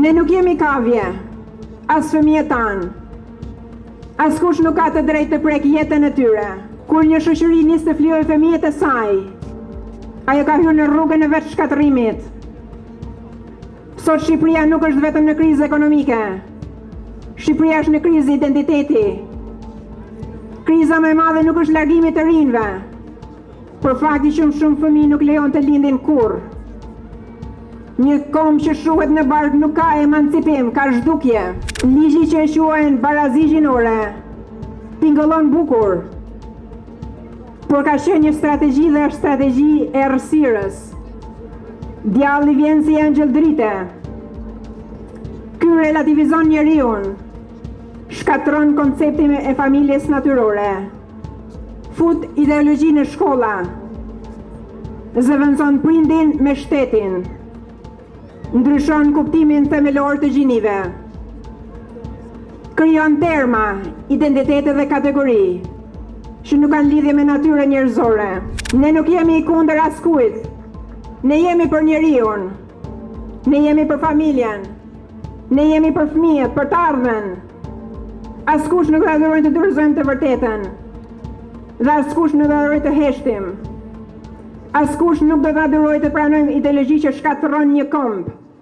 Ne nuk jemi kavje, as fëmijët tanë. Askush nuk ka të drejtë të prek jetën e tyre. Kur një shoqëri nis të flijojë fëmijët e saj, ajo ka hyrë në rrugën e vetë shkatërimit. Sot Shqipëria nuk është vetëm në krizë ekonomike. Shqipëria është në krizë identiteti. Kriza më e madhe nuk është largimi të rinjve, por fakti që shumë fëmijë nuk lejon të lindin kurrë. Një kom që shuhet në bark nuk ka emancipim, ka zhdukje. Ligji që e quajnë barazi gjinore tingëllon bukur, por ka qenë një strategji dhe është strategji e errësirës. Djalli vjen si angjëll drite. Ky relativizon njeriun, shkatron konceptin e familjes natyrore, fut ideologji në shkolla, zëvendëson prindin me shtetin, ndryshon kuptimin themelor të gjinive, krijon terma, identitete dhe kategori që nuk kanë lidhje me natyrën njerëzore. Ne nuk jemi kundër askujt. Ne jemi për njeriun. Ne jemi për familjen. Ne jemi për fëmijët, për të ardhmen. Askush nuk do të adhurojë të dorëzojmë të vërtetën. Dhe askush nuk do të adhurojë të heshtim. Askush nuk do të adhurojë të pranojmë ideologji që shkatërron një komb.